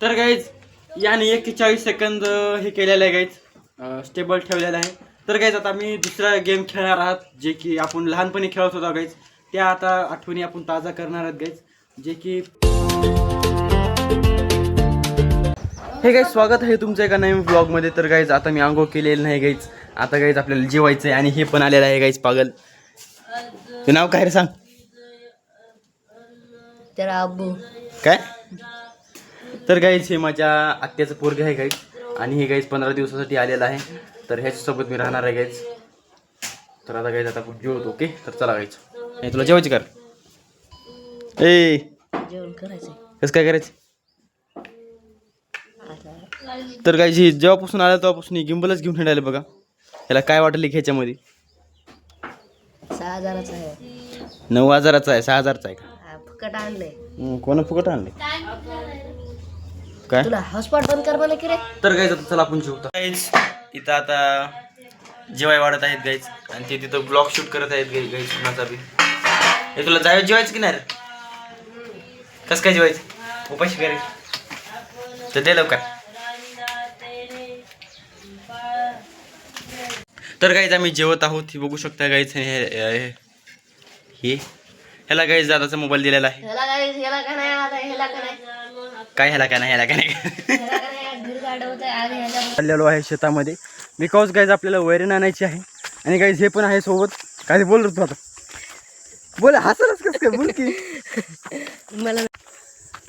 तर गाईज याने 41 सेकंद हे केलेलं आहे गाईज, स्टेबल ठेवलेलं आहे. तर गाईज आता मी दुसरा गेम खेळणार आहात जे की आपण लहानपणी खेळत होतो गाईज. त्या आता आठवणी आपण ताजा करणार आहात गाईज, जे की हे गाईज स्वागत आहे तुमचं एका नवीन ब्लॉगमध्ये. तर गाईज आता मी आंघोळ केलेलं नाही गाईज. आता गाईज आपल्याला जेवायचं आहे आणि हे पण आलेलं आहे गाईज पागल. ते नाव काय रे सांग. तेरा अब्बू. काय? तर गाईज हे माझ्या आत्याचं पोरग आहे गाईज आणि हे गाईज 15 दिवसासाठी आलेलं आहे. तर ह्याच्यासोबत मी राहणार आहे गाईज. तर आता गाईज आता आपण जेवतो. ओके तर चला गाईज. हे तुला जेवायची कर. ए जेवण करायचंय. कसं काय करायचं? तर गाईज ही जेव्हापासून आलं तेव्हापासून गिंबलच घेऊन हिंडायला बघा. ह्याला काय वाटलं की ह्याच्यामध्ये 6,000चा आहे. 9,000चा आहे, 6,000चा आहे का? फुकट आणलंय. कोणा फुकट आणले काय? तुला हॉटस्पॉट बंद कर मला की रे. तर गाईज आता चला आपण जेवतो गाईज. इथं आता जेवाय वाढत आहेत गाईज आणि ते तिथं ब्लॉग शूट करत आहेत गाईज कुणाचा बी. हे तुला जेवायचं की नाही रे? कसं काय जेवायचं? उपाशी करायचं तर दे लवकर. तर गाईज आम्ही जेवत आहोत. ही बघू शकता गाईज. हे ह्याला गाईज दादाचा मोबाईल दिलेला आहे. ह्याला काय नाही आता ह्याला काय नाही. काय ह्याला काय नाही, ह्याला काय नाही. ह्याला काय नाही, घर गाडवतंय आणि ह्याला चाललेलो आहे शेतामध्ये बिकॉज गाईज आपल्याला वैरण आणायची आहे आणि गाईज हे पण आहे सोबत. काय बोल तू आता बोल, हसलच कसं काय बोल की. मला.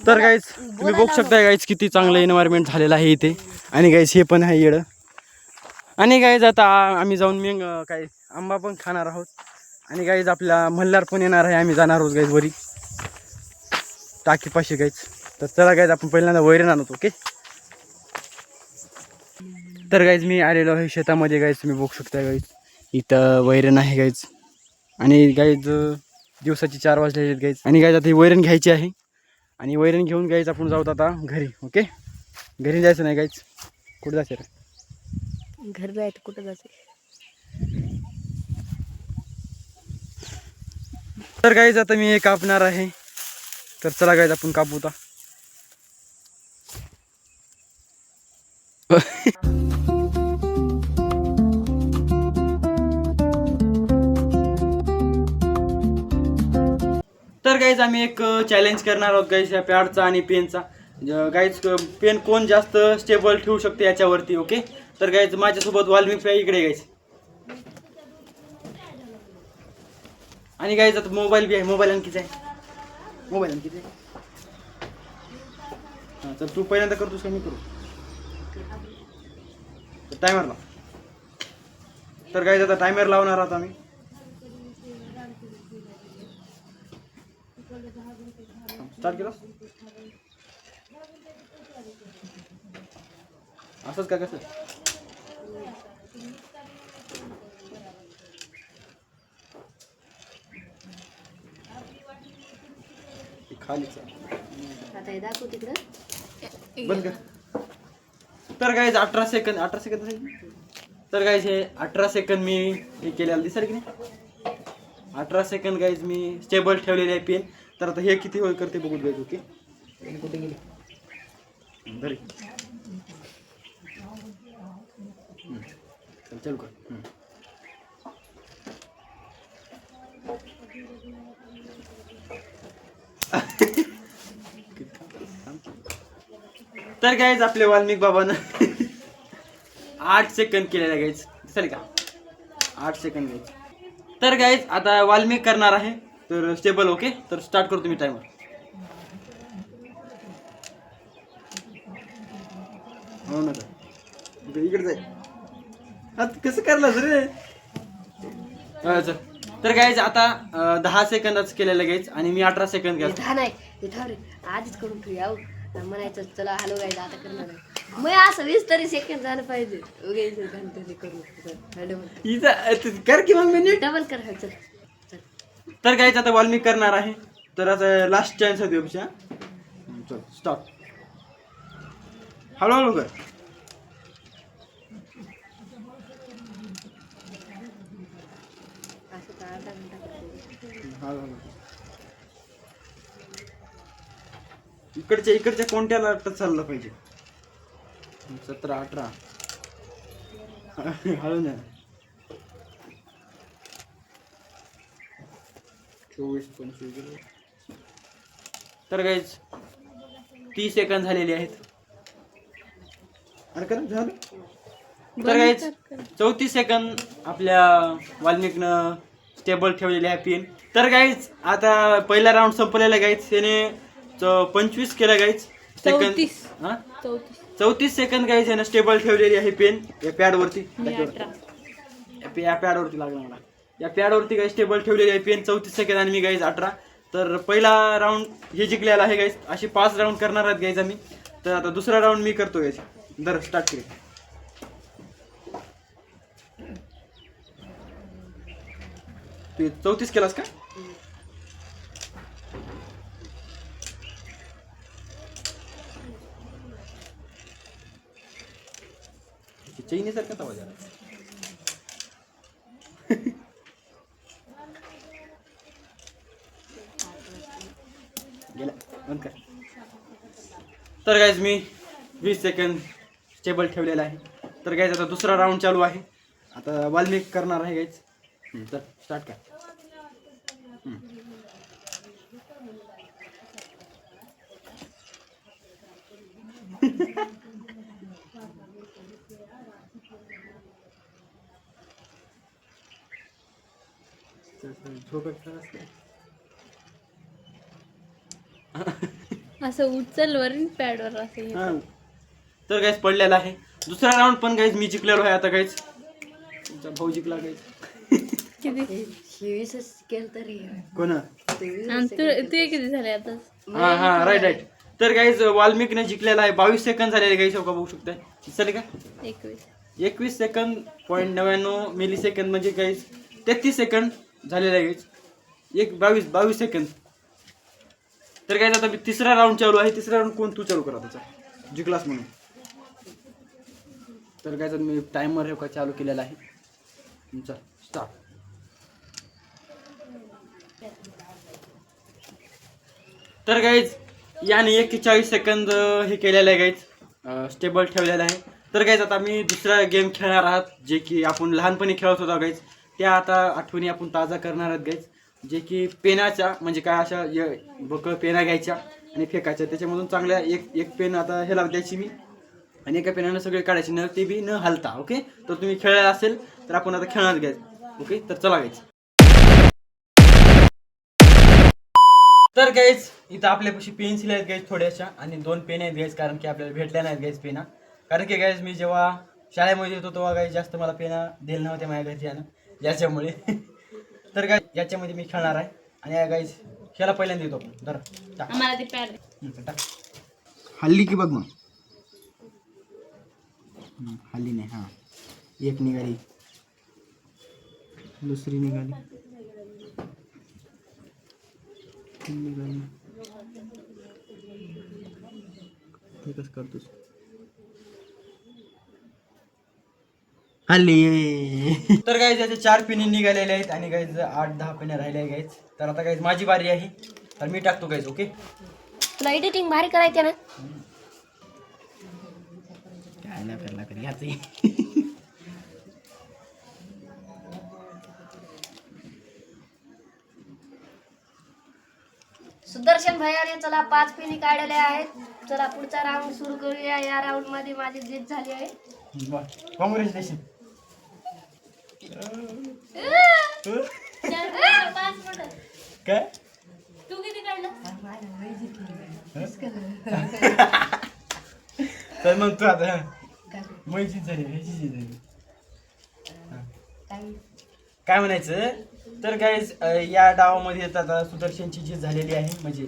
तर गाईज तुम्ही बघू शकता गाईज किती चांगलं एन्व्हायरमेंट झालेलं आहे इथे. आणि गाईज हे पण आहे येडं. आणि गाईज आता आम्ही जाऊन काय आंबा पण खाणार आहोत. आणि गाईज आपला मल्हार पण येणार आहे. आम्ही जाणार आहोत गाईज वरी टाकीपाशी गाईज. तर चला गाईज आपण पहिल्यांदा वैरण आणतो. ओके तर गाईज मी आलेलो आहे शेतामध्ये गाईज. तुम्ही बघू शकता गाईज इथं वैरण आहे गाईज. आणि गाईज दिवसाची 4 वाजले आहेत गाईज. आणि गाईज आता ही वैरण घ्यायची आहे आणि वैरण घेऊन गाईज आपण जाऊत आता घरी. ओके घरी जायचं नाही गाईज. कुठं जायचं रे? घर जायचं कुठं जायचं. तर गाईज आता मी हे कापणार आहे. तर चला गाईज आपण कापू आता. तर गाईज आम्ही एक चॅलेंज करणार आहोत गाईज या पॅडचा आणि पेनचा. गाईज पेन कोण जास्त स्टेबल ठेवू शकते याच्यावरती. ओके तर गाईज माझ्यासोबत वाल्मिक इकडे गाईज. आणि गाईज आता मोबाईल बी आहे. मोबाईल आणखीच आहे. मोबाईल आणखीच आहे. हां तर तू पहिल्यांदा करतोस का मी करू? टायमर लाव. तर गाईज आता टायमर लावणार आहोत आम्ही. स्टार्ट केलं असंच का कसं? खालीच आता हे दाखव तिकडं. बंद कर. तर गाईज 18 सेकंद. तर गाईज हे 18 सेकंद मी हे केलेलं दिसेल की नाही. 18 सेकंद गाईज मी स्टेबल ठेवलेले आहे पेन. तर आता हे किती होय करते बघू गाईज. ओके कुठे गेली घरी. चालू कर. तर गाईज आपले वाल्मिक बाबांना 8 सेकंद केलेले आहे गाईज. दिसेल का 8 सेकंद गाईज. तर गाईज आता वाल्मिक करणार आहे तर स्टेबल. ओके तर स्टार्ट करतो मी टायमर. हो ना इकडे जाईल. आता कसं करला रे? तर गाईज आता 10 सेकंदाच केलेलं गाईज आणि मी 18 सेकंद घ्या. 10 नाही ते रे आधीच करून ठेवू याव. म्हणायचं चला हॅलो गाईज आता करणार आहे. मग असं 20 तरी सेकंद झालं पाहिजे. कर की मग मिनिट. डबल कर. चल. तर गाईज आता वाल्मिक करणार आहे. तर आता लास्ट चान्स आहे तुमच्या. चल स्टॉप. हळूहळू कर. हळूहळू इकडच्या कोणत्याला टच चाललं पाहिजे. 17 18 हळू ना. 24 25. तर गाईज 30 सेकंद झालेले आहेत. अरे करा झालं. तर गाईज 34 सेकंद आपल्या वाल्मिकनं स्टेबल ठेवलेले आहे पेन. तर गाईज आता पहिला राऊंड संपलेला गाईज. त्याने 25 केला गाईज सेकंद. 34 सेकंद गाईज यानं स्टेबल ठेवलेली आहे पेन या पॅडवरती. या पॅडवरती लागला मला. या पॅडवरती गाईज स्टेबल ठेवलेली आहे पेन 34 सेकंद आणि मी गाईज 18. तर पहिला राऊंड हे जिंकलेला आहे गाईज. अशी 5 राऊंड करणार आहेत गाईज आम्ही. तर आता दुसरा राऊंड मी करतो गाईज. दर स्टार्ट केली. तू 34 केलास का? चैनी सारखा आवाज आला. गेला बंद कर. तर गाईज मी 20 सेकंद स्टेबल ठेवलेला आहे. तर गाईज आता दुसरा राऊंड चालू आहे. आता वाल्मिक करणार आहे गाईज. तर स्टार्ट कर. असं उचल वरून पॅडवर असं. तर गाईज पडलेला आहे. दुसरा राऊंड पण गाईज मी जिंकलेलो आहे. आता गाईज तुमचा भाऊ जिंकला गाईज. कोण ते किती झाले आता? हा राईट. तर गाईज वाल्मिकने जिंकलेला आहे. 22 सेकंद झालेले गाईज. का बघू शकताय. चालेल का? 21 सेकंद .99 मिली सेकंद म्हणजे गाईज 33 सेकंद झालेले आहे गाईज. 22 सेकंद. तर गाईज आता तिसरा राऊंड चालू आहे. तिसरा राऊंड कोण? तू चालू करा त्याचा जिंकलास म्हणून. तर गाईज मी टायमर हे चालू केलेला आहे. तुमचा स्टार्ट. तर गाईज याने 41 सेकंद हे केलेलं आहे गाईज. स्टेबल ठेवलेलं आहे. तर गाईज आता मी दुसरा गेम खेळणार आहात जे की आपण लहानपणी खेळत होतो गाईज. त्या आता आठवणी आपण ताजा करणार आहात गाईज. जे की पेनाच्या म्हणजे काय अशा बक पेना घ्यायच्या आणि फेकायच्या. त्याच्यामधून चांगल्या एक पेन आता ह्याला द्यायची मी आणि एका पेनानं सगळे काढायचे न ते बी न हलता. ओके. तर तुम्ही खेळायला असेल तर आपण आता खेळणार गाईज. ओके. तर चला गाईज. तर गाईज इथं आपल्यापाशी पेन्सिल आहेत गाईज थोड्याशा आणि 2 पेन आहेत गाईज. कारण की आपल्याला भेटल्या नाहीत गाईज पेना. कारण की गाईज मी जेव्हा शाळेमध्ये होतो तेव्हा गाईज जास्त मला पेना दिले नव्हते माझ्या घरच्यानं याच्यामुळे. तर गाईज याच्यामध्ये मी खेळणार आहे आणि गाईज ह्याला पहिल्यांदा देतो आपण. धरा हल्ली की बघ मग. हल्ली नाही. हां एक निघाली. दुसरी निघाली. ते कसं करतोस? हल्ली. तर गाईज याचे 4 पेनी निघालेले आहेत आणि गाईज 8-10 पेने राहिले आहे गाईज. तर आता गाईज माझी बारी आहे. तर मी टाकतो गाईज. ओके. तुला एडिटिंग भारी करायचं ना. काय नाही करला कधी घ्यायचं. सुदर्शन भैयाने चला 5 पेनी काढलेले आहेत. चला पुढचा राऊंड सुरू करूया. या राऊंड मध्ये माझी जीत झाली आहे. कॉंग्रॅच्युलेशन. काय तू किती काढलं? तर मग तू आता मैची झाली ह्याची झाली. काय म्हणायचं? तर गाईज या डावामध्ये आता सुदर्शनची जीत झालेली आहे. म्हणजे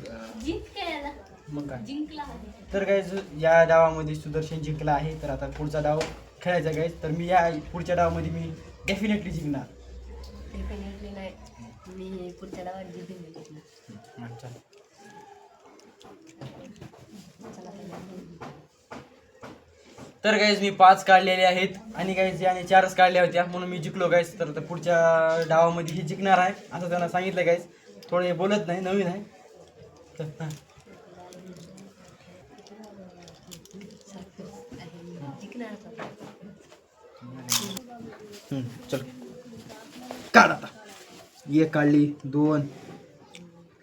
मग काय. तर गाईज या डावामध्ये सुदर्शन जिंकला आहे. तर आता पुढचा डाव खेळायचा गाईज. तर मी या पुढच्या डावामध्ये मी डेफिनेटली जिंकणार. डेफिनेटली नाही. मी पुढच्या डावात जिंकणार. अच्छा. तर गाईज मी 5 काढलेले आहेत आणि गाईज याने 4च काढल्या होत्या म्हणून मी जिंकलो गाईज. तर पुढच्या डावामध्ये ही जिंकणार आहे असं त्यांना सांगितलं गाईज. थोडे बोलत नाही, नवीन आहे. तर किनारा चल काढ आता. एक काढली, 2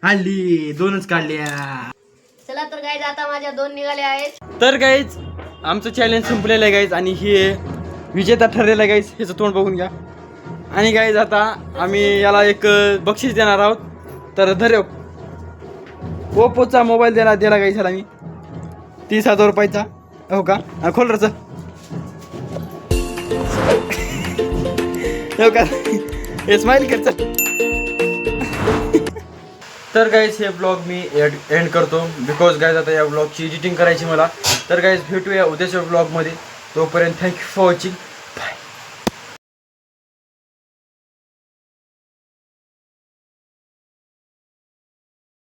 हल्ली 2च काढल्या. चला तर गाईज आता माझ्या 2 निघाल्या आहेत. तर गाईज आमचं चॅलेंज संपलेलं आहे गाईज आणि हे विजेता ठरलेलं आहे गाईज. ह्याचं तोंड बघून घ्या. आणि गाईज आता आम्ही याला एक बक्षीस देणार आहोत. तर धर ओप्पोचा मोबाईल दिला गाईज ह्याला मी 30,000 रुपयाचा. हो का खोल रच हो का हे स्माइल कर चल. तर गाईज हे ब्लॉग मी एंड करतो बिकॉज गाईज आता या ब्लॉगची एडिटिंग करायची मला. तर गाईज भेटूया उद्याच्या ब्लॉगमध्ये. तोपर्यंत थँक्यू फॉर वॉचिंग.